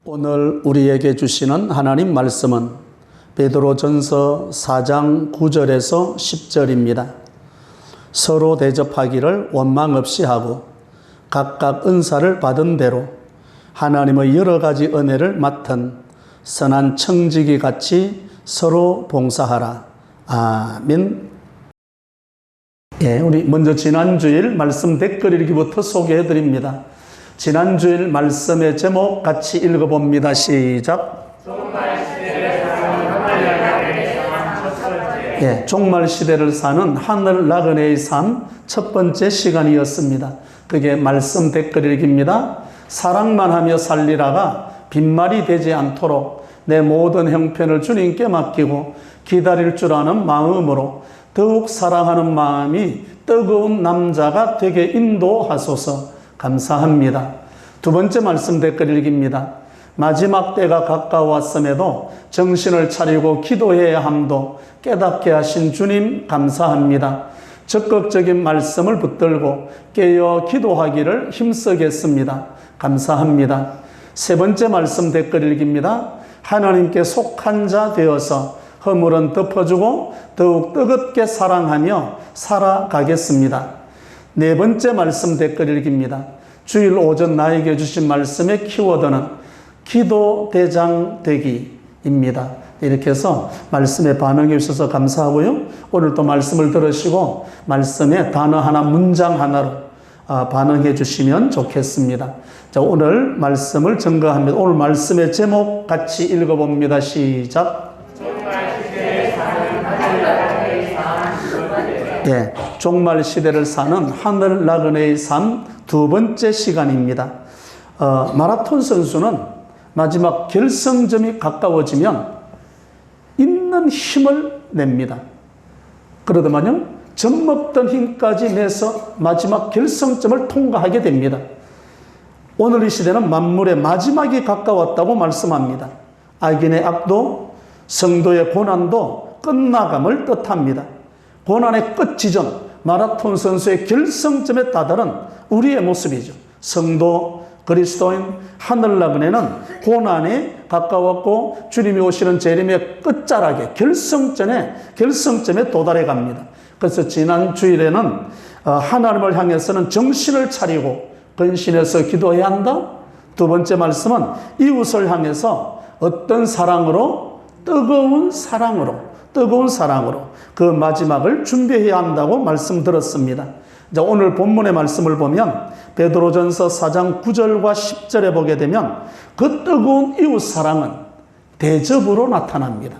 오늘 우리에게 주시는 하나님 말씀은 베드로전서 4장 9절에서 10절입니다. 서로 대접하기를 원망 없이 하고 각각 은사를 받은 대로 하나님의 여러 가지 은혜를 맡은 선한 청지기 같이 서로 봉사하라. 아멘. 우리 먼저 지난주일 말씀 댓글 읽기부터 소개해 드립니다. 지난주일 말씀의 제목 같이 읽어봅니다. 시작. 종말 시대를 사는 하늘 나그네의 삶 첫 번째 시간이었습니다. 그게 말씀 댓글 읽기입니다. 사랑만 하며 살리라가 빈말이 되지 않도록 내 모든 형편을 주님께 맡기고 기다릴 줄 아는 마음으로 더욱 사랑하는 마음이 뜨거운 남자가 되게 인도하소서. 감사합니다. 두 번째 말씀 댓글 읽기입니다. 마지막 때가 가까웠음에도 정신을 차리고 기도해야 함도 깨닫게 하신 주님 감사합니다. 적극적인 말씀을 붙들고 깨어 기도하기를 힘쓰겠습니다. 감사합니다. 세 번째 말씀 댓글 읽기입니다. 하나님께 속한 자 되어서 허물은 덮어주고 더욱 뜨겁게 사랑하며 살아가겠습니다. 네 번째 말씀 댓글 읽기입니다. 주일 오전 나에게 주신 말씀의 키워드는 기도 대장 되기입니다. 이렇게 해서 말씀에 반응해 주셔서 감사하고요. 오늘 또 말씀을 들으시고 말씀의 단어 하나, 문장 하나로 반응해 주시면 좋겠습니다. 자, 오늘 말씀을 증거합니다. 오늘 말씀의 제목 같이 읽어봅니다. 시작. 종말 시대를 사는 하늘 나그네의 삶 두 번째 시간입니다. 마라톤 선수는 마지막 결승점이 가까워지면 있는 힘을 냅니다. 그러더만요, 젖먹던 힘까지 내서 마지막 결승점을 통과하게 됩니다. 오늘 이 시대는 만물의 마지막이 가까웠다고 말씀합니다. 악인의 악도, 성도의 고난도 끝나감을 뜻합니다. 고난의 끝 지점, 마라톤 선수의 결승점에 다다른 우리의 모습이죠. 성도, 그리스도인, 하늘 나그네는 고난이 가까웠고 주님이 오시는 재림의 끝자락에 결승점에 도달해 갑니다. 그래서 지난 주일에는 하나님을 향해서는 정신을 차리고 근신해서 기도해야 한다. 두 번째 말씀은 이웃을 향해서 어떤 사랑으로? 뜨거운 사랑으로 그 마지막을 준비해야 한다고 말씀드렸습니다. 자, 오늘 본문의 말씀을 보면 베드로전서 4장 9절과 10절에 보게 되면 그 뜨거운 이웃 사랑은 대접으로 나타납니다.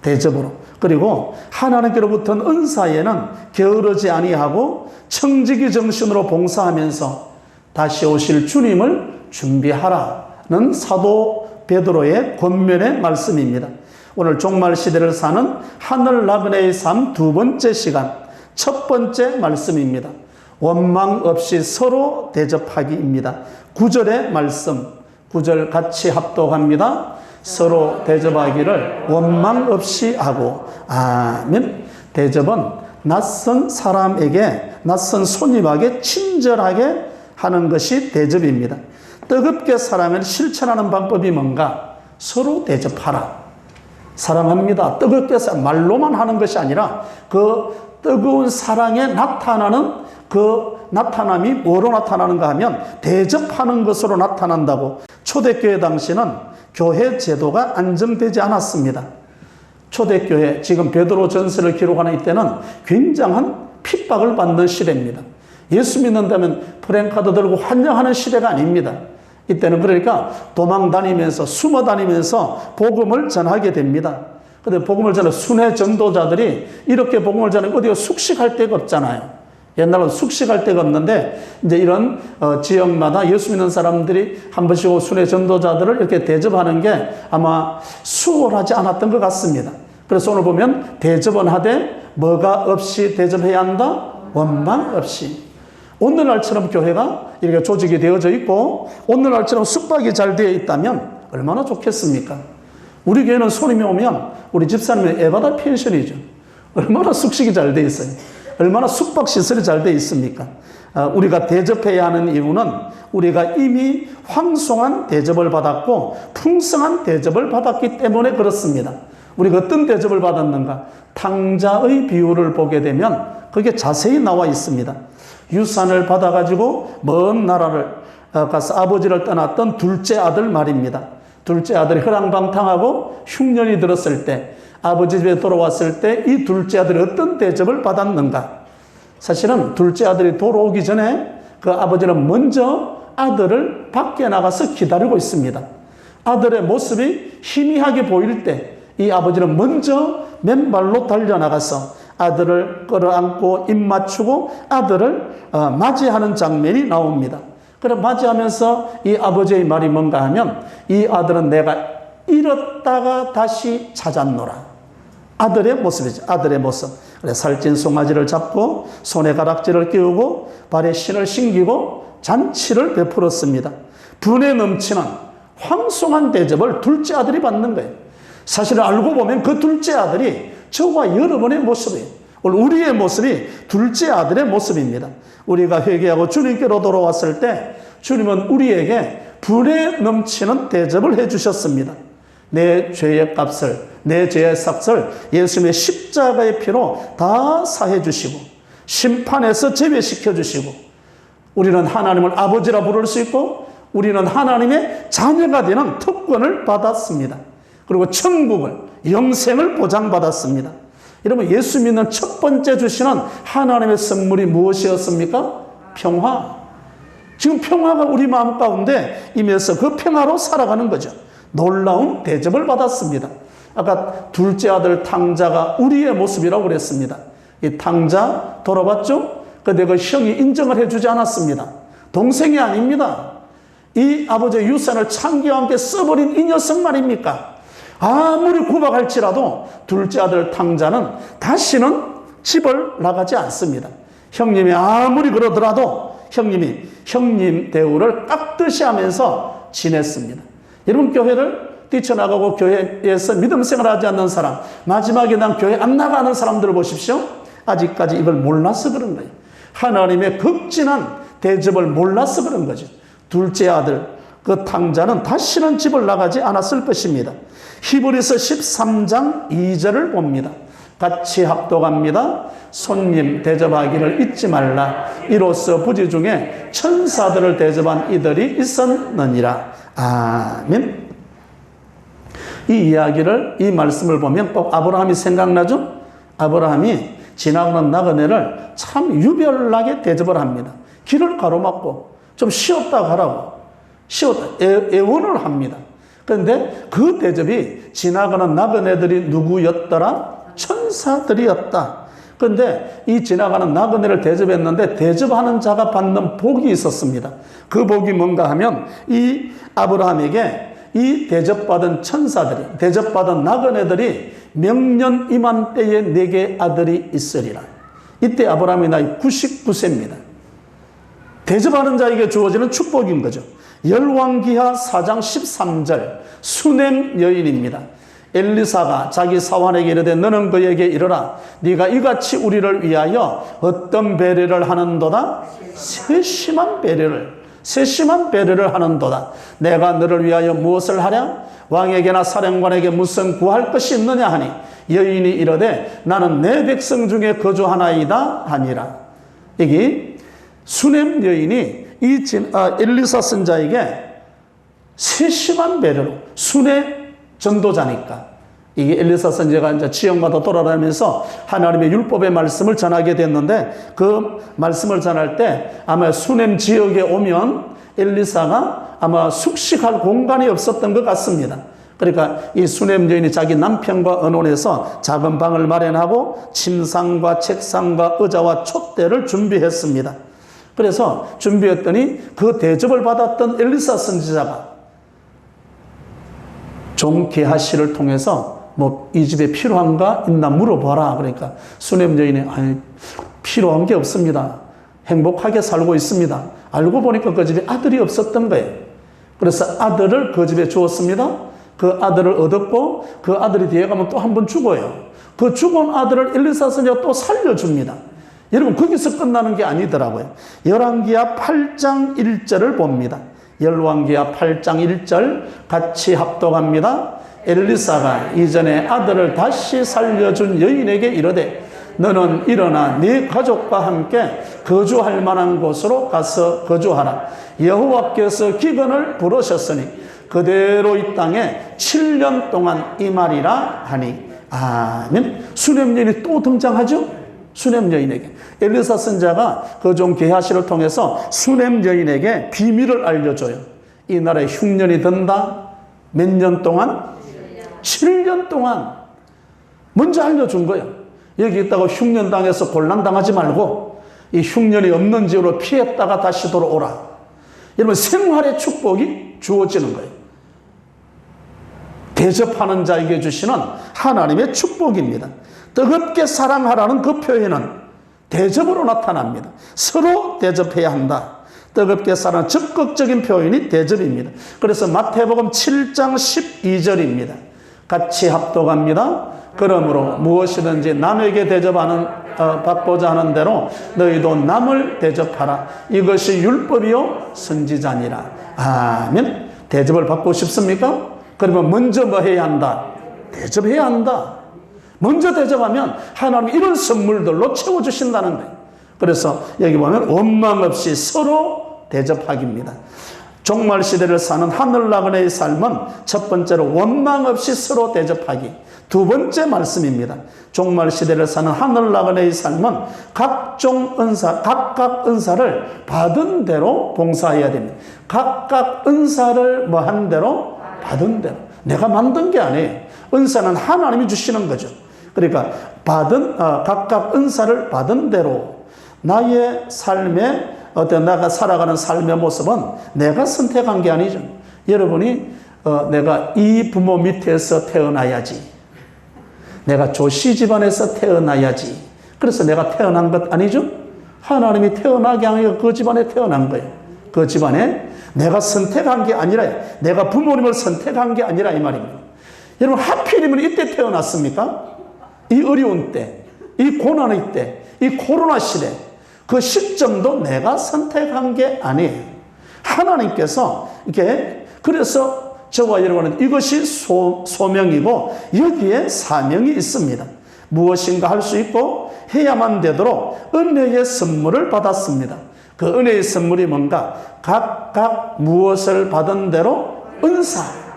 대접으로. 그리고 하나님께로부터는 은사에는 게으르지 아니하고 청지기 정신으로 봉사하면서 다시 오실 주님을 준비하라는 사도 베드로의 권면의 말씀입니다. 오늘 종말 시대를 사는 하늘 나그네의 삶 두 번째 시간 첫 번째 말씀입니다. 원망 없이 서로 대접하기입니다. 9절의 말씀, 9절 같이 합독합니다. 서로 대접하기를 원망 없이 하고 아멘. 대접은 낯선 사람에게, 낯선 손님에게 친절하게 하는 것이 대접입니다. 뜨겁게 사랑을 실천하는 방법이 뭔가? 서로 대접하라. 사랑합니다. 뜨겁게 말로만 하는 것이 아니라 그 뜨거운 사랑에 나타나는 그 나타남이 뭐로 나타나는가 하면 대접하는 것으로 나타난다고. 초대교회 당시는 교회 제도가 안정되지 않았습니다. 초대교회, 지금 베드로전서를 기록하는 이때는 굉장한 핍박을 받는 시대입니다. 예수 믿는다면 프랜카드 들고 환영하는 시대가 아닙니다. 이때는 그러니까 도망 다니면서 숨어 다니면서 복음을 전하게 됩니다. 그런데 복음을 전하는 순회 전도자들이 이렇게 복음을 전하고 어디가 숙식할 데가 없잖아요. 옛날은 숙식할 데가 없는데 이제 이런 지역마다 예수 믿는 사람들이 한 번씩 오고 순회 전도자들을 이렇게 대접하는 게 아마 수월하지 않았던 것 같습니다. 그래서 오늘 보면 대접은 하되 뭐가 없이 대접해야 한다? 원망 없이. 오늘날처럼 교회가 이렇게 조직이 되어져 있고 오늘날처럼 숙박이 잘 되어 있다면 얼마나 좋겠습니까? 우리 교회는 손님이 오면 우리 집사님은 에바다 펜션이죠. 얼마나 숙식이 잘 되어 있어요. 얼마나 숙박시설이 잘 되어 있습니까? 우리가 대접해야 하는 이유는 우리가 이미 황송한 대접을 받았고 풍성한 대접을 받았기 때문에 그렇습니다. 우리가 어떤 대접을 받았는가? 탕자의 비유를 보게 되면 그게 자세히 나와 있습니다. 유산을 받아가지고 먼 나라를 가서 아버지를 떠났던 둘째 아들 말입니다. 둘째 아들이 허랑방탕하고 흉년이 들었을 때 아버지 집에 돌아왔을 때 이 둘째 아들이 어떤 대접을 받았는가? 사실은 둘째 아들이 돌아오기 전에 그 아버지는 먼저 아들을 밖에 나가서 기다리고 있습니다. 아들의 모습이 희미하게 보일 때 이 아버지는 먼저 맨발로 달려나가서 아들을 끌어안고 입 맞추고 아들을 맞이하는 장면이 나옵니다. 그럼 맞이하면서 이 아버지의 말이 뭔가 하면 이 아들은 내가 잃었다가 다시 찾았노라. 아들의 모습이죠. 아들의 모습. 살찐 송아지를 잡고 손에 가락지를 끼우고 발에 신을 신기고 잔치를 베풀었습니다. 분에 넘치는 황송한 대접을 둘째 아들이 받는 거예요. 사실 알고 보면 그 둘째 아들이 저와 여러분의 모습이에요. 우리의 모습이 둘째 아들의 모습입니다. 우리가 회개하고 주님께로 돌아왔을 때 주님은 우리에게 분에 넘치는 대접을 해주셨습니다. 내 죄의 값을, 내 죄의 삭을 예수님의 십자가의 피로 다 사해 주시고 심판에서 제외시켜 주시고 우리는 하나님을 아버지라 부를 수 있고 우리는 하나님의 자녀가 되는 특권을 받았습니다. 그리고 천국을, 영생을 보장받았습니다. 여러분, 예수 믿는 첫 번째 주시는 하나님의 선물이 무엇이었습니까? 평화. 지금 평화가 우리 마음 가운데 임해서 그 평화로 살아가는 거죠. 놀라운 대접을 받았습니다. 아까 둘째 아들 탕자가 우리의 모습이라고 그랬습니다. 이 탕자 돌아봤죠? 근데 그 형이 인정을 해주지 않았습니다. 동생이 아닙니다. 이 아버지의 유산을 창기와 함께 써버린 이 녀석 말입니까? 아무리 구박할지라도 둘째 아들 탕자는 다시는 집을 나가지 않습니다. 형님이 아무리 그러더라도 형님이 형님 대우를 깍듯이 하면서 지냈습니다. 여러분, 교회를 뛰쳐나가고 교회에서 믿음 생활하지 않는 사람, 마지막에 난 교회 안 나가는 사람들을 보십시오. 아직까지 이걸 몰라서 그런 거예요. 하나님의 극진한 대접을 몰라서 그런 거죠. 둘째 아들 그 탕자는 다시는 집을 나가지 않았을 것입니다. 히브리서 13장 2절을 봅니다. 같이 합독합니다. 손님 대접하기를 잊지 말라. 이로써 부지 중에 천사들을 대접한 이들이 있었느니라. 아멘. 이 이야기를, 이 말씀을 보면 꼭 아브라함이 생각나죠? 아브라함이 지나가는 나그네를 참 유별나게 대접을 합니다. 길을 가로막고 좀 쉬었다 가라고 애원을 합니다. 그런데 그 대접이 지나가는 나그네들이 누구였더라? 천사들이었다. 그런데 이 지나가는 나그네를 대접했는데 대접하는 자가 받는 복이 있었습니다. 그 복이 뭔가 하면 이 아브라함에게 이 대접받은 천사들이, 대접받은 나그네들이 명년 이맘때에 내게 아들이 있으리라. 이때 아브라함의 나이 99세입니다. 대접하는 자에게 주어지는 축복인 거죠. 열왕기하 4장 13절 수넴 여인입니다. 엘리사가 자기 사환에게 이르되 너는 그에게 이르라. 네가 이같이 우리를 위하여 어떤 배려를 하는도다? 세심한 배려를 하는도다. 내가 너를 위하여 무엇을 하랴? 왕에게나 사령관에게 무슨 구할 것이 있느냐 하니 여인이 이르되 나는 내 백성 중에 거주하나이다 하니라. 여기 수넴 여인이 이 엘리사 선자에게 세심한 배려로, 순회 전도자니까 이게 엘리사 선지자가 이제 지역마다 돌아다니면서 하나님의 율법의 말씀을 전하게 됐는데 그 말씀을 전할 때 아마 수넴 지역에 오면 엘리사가 아마 숙식할 공간이 없었던 것 같습니다. 그러니까 이 수넴 여인이 자기 남편과 의논해서 작은 방을 마련하고 침상과 책상과 의자와 촛대를 준비했습니다. 그래서 준비했더니 그 대접을 받았던 엘리사 선지자가 종 게하시를 통해서 뭐 이 집에 필요한가 있나 물어봐라. 그러니까 수넴 여인이 아니 필요한 게 없습니다. 행복하게 살고 있습니다. 알고 보니까 그 집에 아들이 없었던 거예요. 그래서 아들을 그 집에 주었습니다. 그 아들을 얻었고 그 아들이 뒤에 가면 또 한 번 죽어요. 그 죽은 아들을 엘리사 선지자가 또 살려줍니다. 여러분 거기서 끝나는 게 아니더라고요. 열왕기하 8장 1절을 봅니다. 열왕기하 8장 1절 같이 합독합니다. 엘리사가 이전에 아들을 다시 살려준 여인에게 이르되 너는 일어나 네 가족과 함께 거주할 만한 곳으로 가서 거주하라. 여호와께서 기근을 부르셨으니 그대로 이 땅에 7년 동안 임하리라 하니. 아멘. 수냄 여인이 또 등장하죠. 수냄 여인에게 엘리사 선자가 그 종 게하시를 통해서 수냄 여인에게 비밀을 알려줘요. 이 나라에 흉년이 든다. 몇 년 동안? 7년 동안 먼저 알려준 거예요. 여기 있다가 흉년 당해서 곤란 당하지 말고 이 흉년이 없는 지역으로 피했다가 다시 돌아오라. 여러분 생활의 축복이 주어지는 거예요. 대접하는 자에게 주시는 하나님의 축복입니다. 뜨겁게 사랑하라는 그 표현은 대접으로 나타납니다. 서로 대접해야 한다. 뜨겁게 사랑하는 적극적인 표현이 대접입니다. 그래서 마태복음 7장 12절입니다. 같이 합독합니다. 그러므로 무엇이든지 남에게 받고자 하는 대로 너희도 남을 대접하라. 이것이 율법이요 선지자니라. 아멘. 대접을 받고 싶습니까? 그러면 먼저 뭐 해야 한다? 대접해야 한다. 먼저 대접하면 하나님이 이런 선물들로 채워주신다는 거예요. 그래서 여기 보면 원망 없이 서로 대접하기입니다. 종말 시대를 사는 하늘나그네의 삶은 첫 번째로 원망 없이 서로 대접하기. 두 번째 말씀입니다. 종말 시대를 사는 하늘나그네의 삶은 각각 은사를 받은 대로 봉사해야 됩니다. 각각 은사를 뭐 한 대로 받은 대로. 내가 만든 게 아니에요. 은사는 하나님이 주시는 거죠. 그러니까 각각 은사를 받은 대로 나의 삶에 내가 살아가는 삶의 모습은 내가 선택한 게 아니죠. 여러분이 내가 이 부모 밑에서 태어나야지. 내가 조씨 집안에서 태어나야지. 그래서 내가 태어난 것 아니죠? 하나님이 태어나게 하니까 그 집안에 태어난 거예요. 그 집안에 내가 선택한 게 아니라, 내가 부모님을 선택한 게 아니라 이 말입니다. 여러분 하필이면 이때 태어났습니까? 이 어려운 때, 이 고난의 때, 이 코로나 시대, 그 시점도 내가 선택한 게 아니에요. 하나님께서 이렇게, 그래서 저와 여러분은 이것이 소명이고 여기에 사명이 있습니다. 무엇인가 할 수 있고 해야만 되도록 은혜의 선물을 받았습니다. 그 은혜의 선물이 뭔가? 각각 무엇을 받은 대로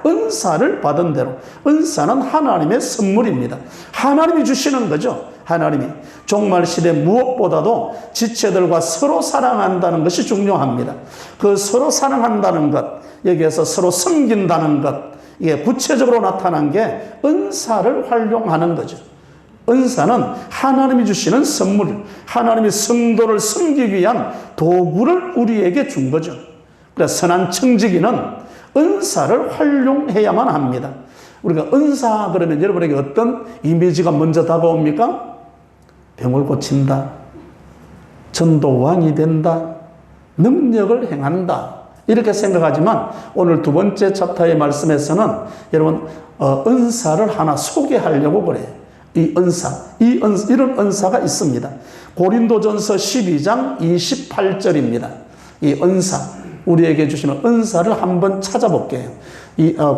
은사를 받은 대로. 은사는 하나님의 선물입니다. 하나님이 주시는 거죠. 하나님이. 종말 시대 무엇보다도 지체들과 서로 사랑한다는 것이 중요합니다. 그 서로 사랑한다는 것, 여기에서 서로 섬긴다는 것, 이게 구체적으로 나타난 게 은사를 활용하는 거죠. 은사는 하나님이 주시는 선물, 하나님이 성도를 섬기기 위한 도구를 우리에게 준 거죠. 그래서 선한 청지기는 은사를 활용해야만 합니다. 우리가 은사 그러면 여러분에게 어떤 이미지가 먼저 다가옵니까? 병을 고친다, 전도왕이 된다, 능력을 행한다, 이렇게 생각하지만 오늘 두 번째 챕터의 말씀에서는 여러분 은사를 하나 소개하려고 그래요. 이런 은사가 있습니다. 고린도전서 12장 28절입니다. 이 은사, 우리에게 주시는 은사를 한번 찾아볼게요.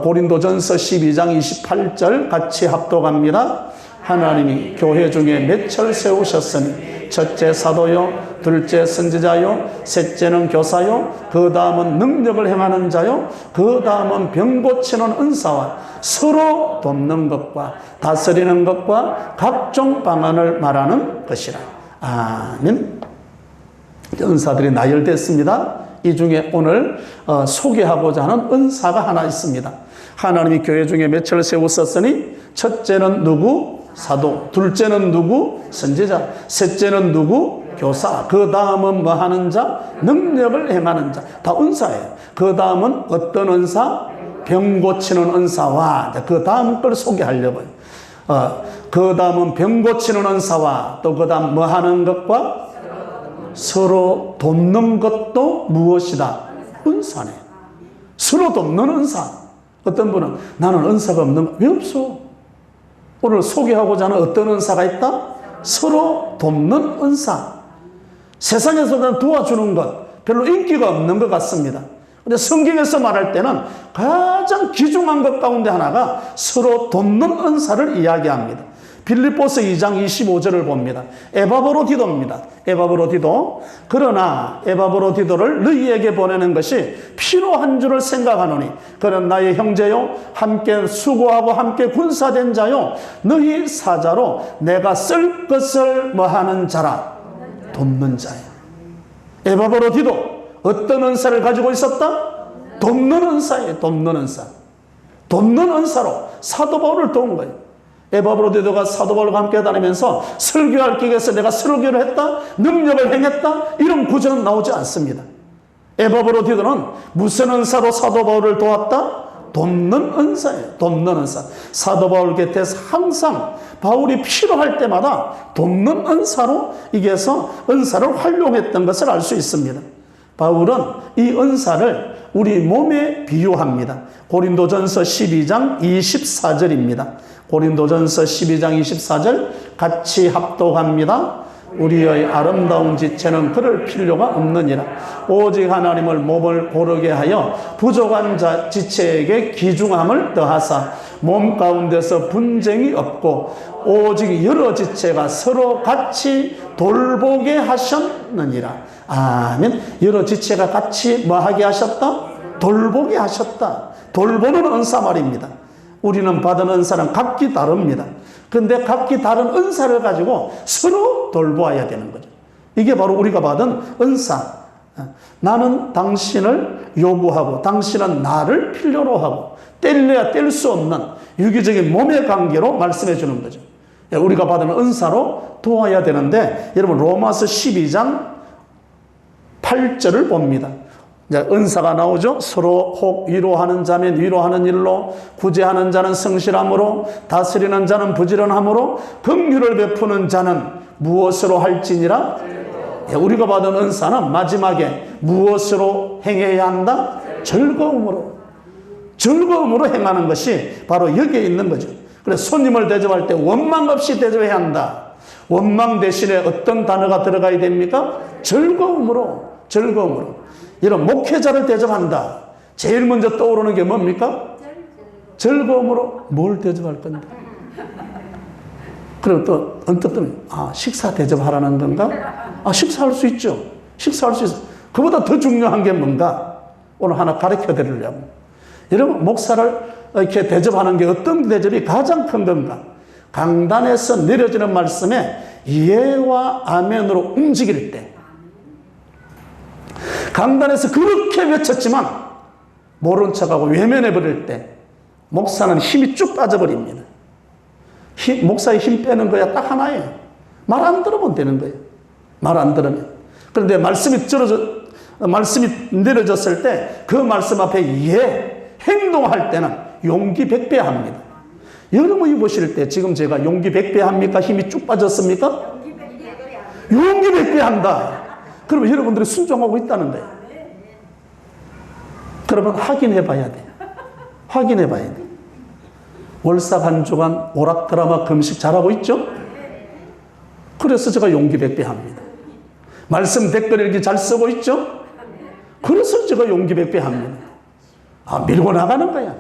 고린도전서 12장 28절 같이 합독합니다. 하나님이 교회 중에 맺혀를 세우셨으니 첫째 사도요, 둘째 선지자요, 셋째는 교사요, 그 다음은 능력을 행하는 자요, 그 다음은 병 고치는 은사와 서로 돕는 것과 다스리는 것과 각종 방안을 말하는 것이라. 아멘. 은사들이 나열됐습니다. 이 중에 오늘 소개하고자 하는 은사가 하나 있습니다. 하나님이 교회 중에 맺혀를 세우셨으니 첫째는 누구? 사도. 둘째는 누구? 선지자. 셋째는 누구? 교사. 그 다음은 뭐 하는 자? 능력을 행하는 자. 다 은사예요. 그 다음은 어떤 은사? 병 고치는 은사와 그 다음 걸 소개하려고요. 그 다음은 병 고치는 은사와 또 그 다음 뭐 하는 것과 서로 돕는 것도 무엇이다? 은사네. 서로 돕는 은사. 어떤 분은 나는 은사가 없는 거. 왜 없어? 오늘 소개하고자 하는 어떤 은사가 있다? 서로 돕는 은사. 세상에서는 도와주는 것 별로 인기가 없는 것 같습니다. 근데 성경에서 말할 때는 가장 귀중한 것 가운데 하나가 서로 돕는 은사를 이야기합니다. 빌립보서 2장 25절을 봅니다. 에바브로디도입니다. 에바브로디도. 그러나 에바브로디도를 너희에게 보내는 것이 필요한 줄을 생각하노니 그는 나의 형제요 함께 수고하고 함께 군사된 자요 너희 사자로 내가 쓸 것을 뭐하는 자라 돕는 자야. 에바브로디도 어떤 은사를 가지고 있었다? 돕는 은사예요. 돕는 은사. 돕는 은사로 사도 바울을 도운 거예요. 에바브로디도가 사도 바울과 함께 다니면서 설교할 기회에서 내가 설교를 했다, 능력을 행했다, 이런 구절은 나오지 않습니다. 에바브로디도는 무슨 은사로 사도 바울을 도왔다? 돕는 은사예요. 돕는 은사. 사도 바울 곁에서 항상 바울이 필요할 때마다 돕는 은사로 이게서 은사를 활용했던 것을 알 수 있습니다. 바울은 이 은사를 우리 몸에 비유합니다. 고린도전서 12장 24절입니다. 고린도전서 12장 24절 같이 합독합니다. 우리의 아름다운 지체는 그럴 필요가 없느니라. 오직 하나님을 몸을 고르게 하여 부족한 지체에게 귀중함을 더하사 몸 가운데서 분쟁이 없고 오직 여러 지체가 서로 같이 돌보게 하셨느니라. 아멘. 여러 지체가 같이 뭐하게 하셨다? 돌보게 하셨다. 돌보는 은사 말입니다. 우리는 받은 은사는 각기 다릅니다. 그런데 각기 다른 은사를 가지고 서로 돌보아야 되는 거죠. 이게 바로 우리가 받은 은사. 나는 당신을 요구하고 당신은 나를 필요로 하고 뗄래야 뗄 수 없는 유기적인 몸의 관계로 말씀해 주는 거죠. 우리가 받은 은사로 도와야 되는데 여러분 로마서 12장 8절을 봅니다. 은사가 나오죠. 서로 혹 위로하는 자면 위로하는 일로, 구제하는 자는 성실함으로, 다스리는 자는 부지런함으로, 긍휼을 베푸는 자는 무엇으로 할지니라? 우리가 받은 은사는 마지막에 무엇으로 행해야 한다? 즐거움으로. 즐거움으로 행하는 것이 바로 여기에 있는 거죠. 그래서 손님을 대접할 때 원망 없이 대접해야 한다. 원망 대신에 어떤 단어가 들어가야 됩니까? 즐거움으로. 즐거움으로. 이런 목회자를 대접한다. 제일 먼저 떠오르는 게 뭡니까? 즐거움으로. 뭘 대접할 건데? 그리고 또 언뜻 뜨면 식사 대접하라는 건가? 식사할 수 있죠. 식사할 수 있어. 그보다 더 중요한 게 뭔가? 오늘 하나 가르쳐 드리려고. 여러분 목사를 이렇게 대접하는 게 어떤 대접이 가장 큰 건가? 강단에서 내려지는 말씀에 예와 아멘으로 움직일 때, 강단에서 그렇게 외쳤지만 모른 척하고 외면해버릴 때 목사는 힘이 쭉 빠져버립니다. 목사의 힘 빼는 거야 딱 하나예요. 말 안 들으면 되는 거예요. 말 안 들으면. 그런데 말씀이 내려졌을 때 그 말씀 앞에 행동할 때는 용기 100배 합니다. 여러분이 보실 때 지금 제가 용기 100배 합니까? 힘이 쭉 빠졌습니까? 용기 100배 한다. 그러면 여러분들이 순종하고 있다는 거예요. 그러면 확인해 봐야 돼. 확인해 봐야 돼. 월삭 한 주간 오락 드라마 금식 잘하고 있죠? 그래서 제가 용기 100배 합니다. 말씀 댓글 읽기 잘 쓰고 있죠? 그래서 제가 용기 100배 합니다. 밀고 나가는 거야.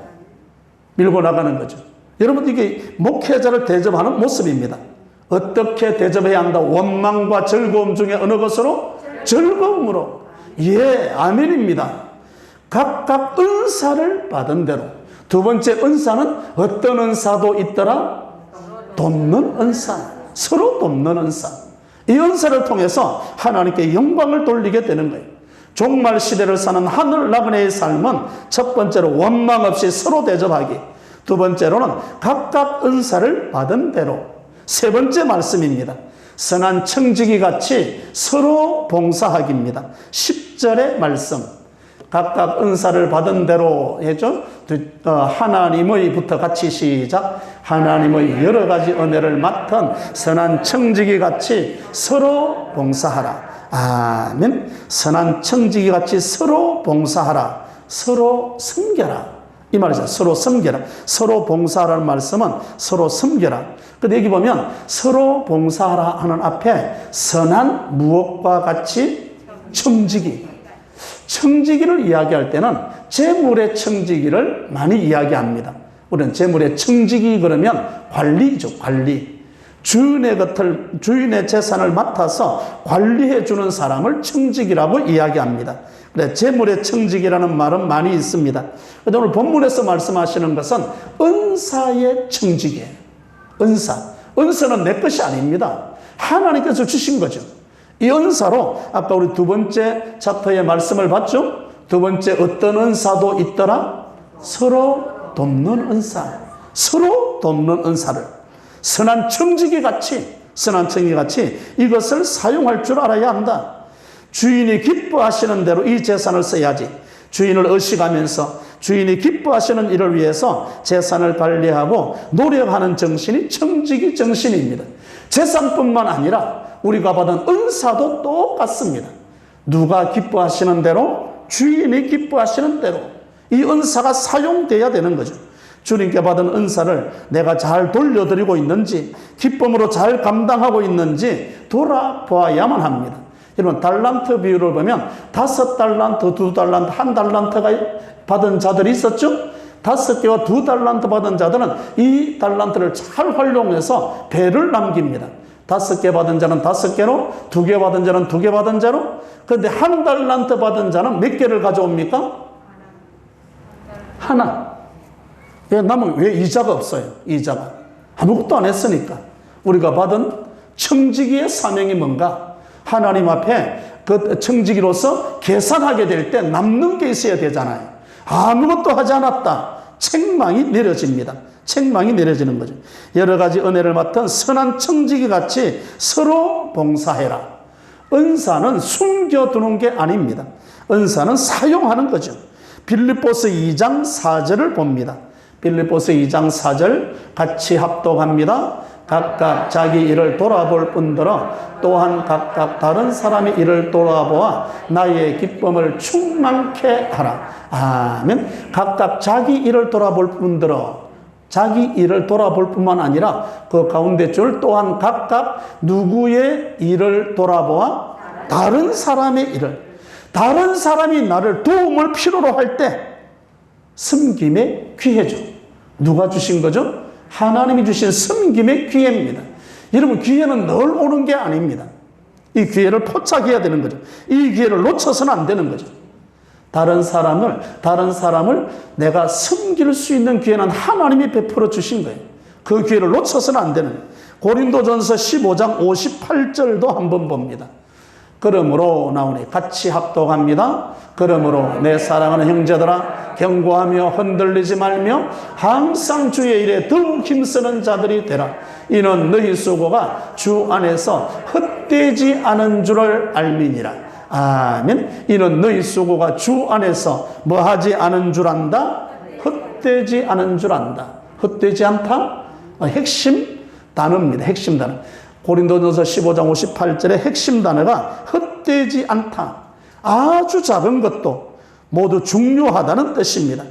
밀고 나가는 거죠. 여러분 이게 목회자를 대접하는 모습입니다. 어떻게 대접해야 한다? 원망과 즐거움 중에 어느 것으로? 즐거움으로. 아멘입니다. 각각 은사를 받은 대로. 두 번째 은사는 어떤 은사도 있더라? 돕는 은사. 서로 돕는 은사. 이 은사를 통해서 하나님께 영광을 돌리게 되는 거예요. 종말 시대를 사는 하늘 나그네의 삶은 첫 번째로 원망 없이 서로 대접하기, 두 번째로는 각각 은사를 받은 대로, 세 번째 말씀입니다. 선한 청지기 같이 서로 봉사하기입니다. 10절의 말씀. 각각 은사를 받은 대로 해죠. 하나님의부터 같이 시작. 하나님의 여러 가지 은혜를 맡은 선한 청지기 같이 서로 봉사하라. 아멘. 선한 청지기 같이 서로 봉사하라. 서로 섬겨라. 이 말이죠. 서로 섬겨라. 서로 봉사하라는 말씀은 서로 섬겨라. 근데 여기 보면 서로 봉사하라 하는 앞에 선한 무엇과 같이 청지기. 청지기를 이야기할 때는 재물의 청지기를 많이 이야기합니다. 우리는 재물의 청지기 그러면 관리죠. 관리. 주인의 재산을 맡아서 관리해 주는 사람을 청지기라고 이야기합니다. 그래, 재물의 청지기라는 말은 많이 있습니다. 그런데 오늘 본문에서 말씀하시는 것은 은사의 청지기예요. 은사. 은사는 내 것이 아닙니다. 하나님께서 주신 거죠. 이 은사로 아까 우리 두 번째 챕터의 말씀을 봤죠? 두 번째 어떤 은사도 있더라? 서로 돕는 은사. 서로 돕는 은사를 선한 청지기 같이 이것을 사용할 줄 알아야 한다. 주인이 기뻐하시는 대로 이 재산을 써야지. 주인을 의식하면서 주인이 기뻐하시는 일을 위해서 재산을 관리하고 노력하는 정신이 청지기 정신입니다. 재산뿐만 아니라 우리가 받은 은사도 똑같습니다. 누가 기뻐하시는 대로, 주인이 기뻐하시는 대로 이 은사가 사용돼야 되는 거죠. 주님께 받은 은사를 내가 잘 돌려드리고 있는지, 기쁨으로 잘 감당하고 있는지 돌아보아야만 합니다. 여러분, 달란트 비율을 보면 5달란트, 2달란트, 1달란트가 받은 자들이 있었죠? 5개와 2달란트 받은 자들은 이 달란트를 잘 활용해서 배를 남깁니다. 5개 받은 자는 5개로, 2개 받은 자는 2개 받은 자로. 그런데 1달란트 받은 자는 몇 개를 가져옵니까? 하나. 남은 왜 이자가 없어요? 이자가. 아무것도 안 했으니까. 우리가 받은 청지기의 사명이 뭔가? 하나님 앞에 그 청지기로서 계산하게 될 때 남는 게 있어야 되잖아요. 아무것도 하지 않았다. 책망이 내려집니다. 책망이 내려지는 거죠. 여러 가지 은혜를 맡은 선한 청지기 같이 서로 봉사해라. 은사는 숨겨두는 게 아닙니다. 은사는 사용하는 거죠. 빌립보서 2장 4절을 봅니다. 빌립보서 2장 4절 같이 합독합니다. 각각 자기 일을 돌아볼 뿐더러 또한 각각 다른 사람의 일을 돌아보아 나의 기쁨을 충만케 하라. 아멘. 각각 자기 일을 돌아볼 뿐더러, 자기 일을 돌아볼 뿐만 아니라 그 가운데 줄 또한 각각 누구의 일을 돌아보아 다른 사람의 일을, 다른 사람이 나를 도움을 필요로 할 때 섬김의 기회죠. 누가 주신 거죠? 하나님이 주신 섬김의 기회입니다. 여러분, 기회는 늘 오는 게 아닙니다. 이 기회를 포착해야 되는 거죠. 이 기회를 놓쳐서는 안 되는 거죠. 다른 사람을 내가 섬길 수 있는 기회는 하나님이 베풀어 주신 거예요. 그 기회를 놓쳐서는 안 되는 거예요. 고린도전서 15장 58절도 한번 봅니다. 그러므로 나오니 같이 합독합니다. 그러므로 내 사랑하는 형제들아, 경고하며 흔들리지 말며 항상 주의 일에 더욱 힘쓰는 자들이 되라. 이는 너희 수고가 주 안에서 헛되지 않은 줄을 알미니라. 아멘. 이는 너희 수고가 주 안에서 뭐하지 않은 줄 안다? 헛되지 않은 줄 안다. 헛되지 않다? 핵심 단어입니다. 핵심 단어. 고린도전서 15장 58절의 핵심 단어가 헛되지 않다. 아주 작은 것도 모두 중요하다는 뜻입니다.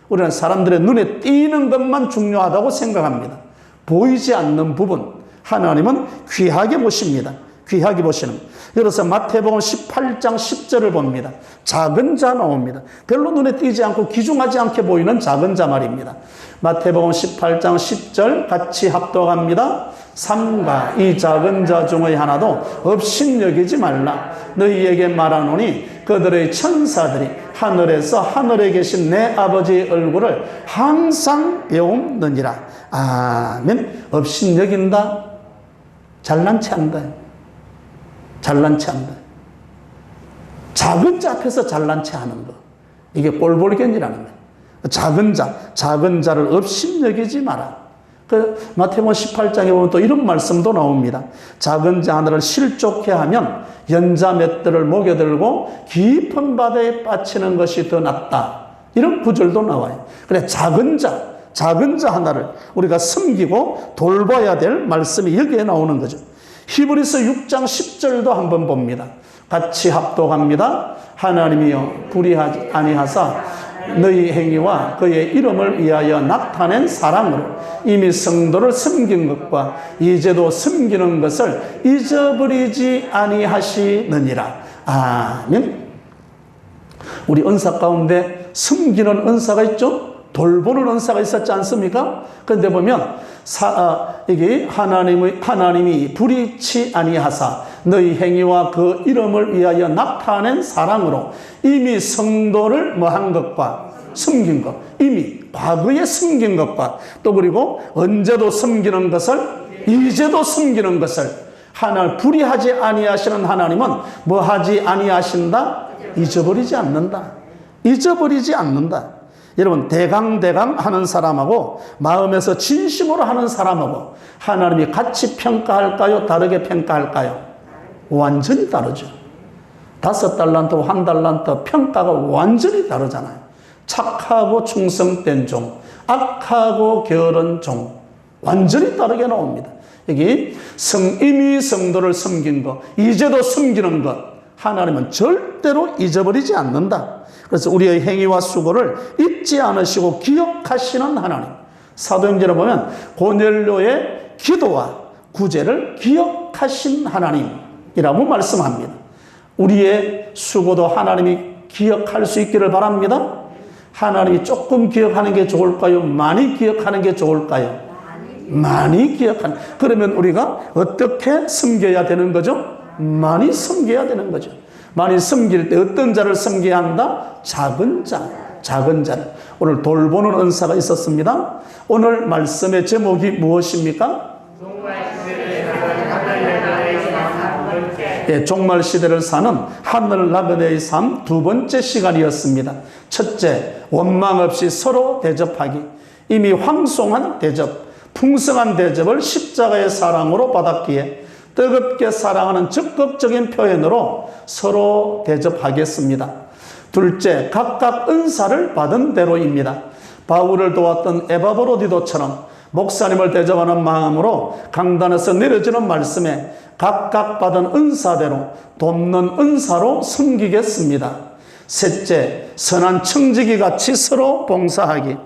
우리는 사람들의 눈에 띄는 것만 중요하다고 생각합니다. 보이지 않는 부분, 하나님은 귀하게 보십니다. 귀하게 보시는. 그래서 마태복음 18장 10절을 봅니다. 작은 자 나옵니다. 별로 눈에 띄지 않고 귀중하지 않게 보이는 작은 자 말입니다. 마태복음 18장 10절 같이 합독합니다. 삼가 이 작은 자 중의 하나도 업신여기지 말라. 너희에게 말하노니 그들의 천사들이 하늘에서 하늘에 계신 내 아버지의 얼굴을 항상 배움느니라. 아멘. 업신여긴다. 잘난 체 한다. 잘난 체 한다. 작은 자 앞에서 잘난 체 하는 거. 이게 꼴보기견이라는 거예요. 작은 자를 업신여기지 마라. 그 마태복음 18장에 보면 또 이런 말씀도 나옵니다. 작은 자 하나를 실족해 하면 연자 맷들을 먹여들고 깊은 바다에 빠치는 것이 더 낫다. 이런 구절도 나와요. 그래, 작은 자 하나를 우리가 섬기고 돌봐야 될 말씀이 여기에 나오는 거죠. 히브리서 6장 10절도 한번 봅니다. 같이 합독합니다. 하나님이여 불의하지 아니하사 너희 행위와 그의 이름을 위하여 나타낸 사랑으로 이미 성도를 섬긴 것과 이제도 섬기는 것을 잊어버리지 아니하시느니라. 아멘. 우리 은사 가운데 섬기는 은사가 있죠. 돌보는 은사가 있었지 않습니까? 그런데 보면 이게 하나님이 불의치 아니하사 너희 행위와 그 이름을 위하여 나타낸 사랑으로 이미 성도를 뭐한 것과 섬긴 것, 이미 과거에 섬긴 것과 또 그리고 언제도 섬기는 것을 이제도 섬기는 것을 하나님 불의하지 아니하시는 하나님은 뭐하지 아니하신다? 잊어버리지 않는다. 잊어버리지 않는다. 여러분, 대강대강 하는 사람하고 마음에서 진심으로 하는 사람하고 하나님이 같이 평가할까요? 다르게 평가할까요? 완전히 다르죠. 5달란트, 1달란트 평가가 완전히 다르잖아요. 착하고 충성된 종, 악하고 게으른 종, 완전히 다르게 나옵니다. 여기 이미 성도를 섬긴 것, 이제도 섬기는 것, 하나님은 절대로 잊어버리지 않는다. 그래서 우리의 행위와 수고를 잊지 않으시고 기억하시는 하나님. 사도행전에 보면 고넬료의 기도와 구제를 기억하신 하나님이라고 말씀합니다. 우리의 수고도 하나님이 기억할 수 있기를 바랍니다. 하나님이 조금 기억하는 게 좋을까요? 많이 기억하는 게 좋을까요? 많이 기억하는. 그러면 우리가 어떻게 섬겨야 되는 거죠? 많이 섬겨야 되는 거죠. 많이 섬길 때 어떤 자를 섬겨야 한다? 작은 자, 작은 자를. 오늘 돌보는 은사가 있었습니다. 오늘 말씀의 제목이 무엇입니까? 종말 시대를 사는 하늘 나그네의 삶 두 번째 시간이었습니다. 첫째, 원망 없이 서로 대접하기. 이미 황송한 대접, 풍성한 대접을 십자가의 사랑으로 받았기에 뜨겁게 사랑하는 적극적인 표현으로 서로 대접하겠습니다. 둘째, 각각 은사를 받은 대로입니다. 바울을 도왔던 에바브로디도처럼 목사님을 대접하는 마음으로 강단에서 내려지는 말씀에 각각 받은 은사대로 돕는 은사로 섬기겠습니다. 셋째, 선한 청지기 같이 서로 봉사하기.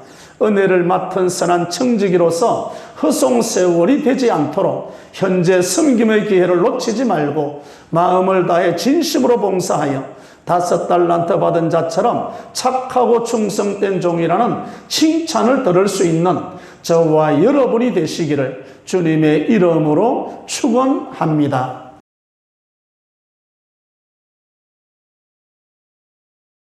은혜를 맡은 선한 청지기로서 허송세월이 되지 않도록 현재 섬김의 기회를 놓치지 말고 마음을 다해 진심으로 봉사하여 5달란트 받은 자처럼 착하고 충성된 종이라는 칭찬을 들을 수 있는 저와 여러분이 되시기를 주님의 이름으로 축원합니다.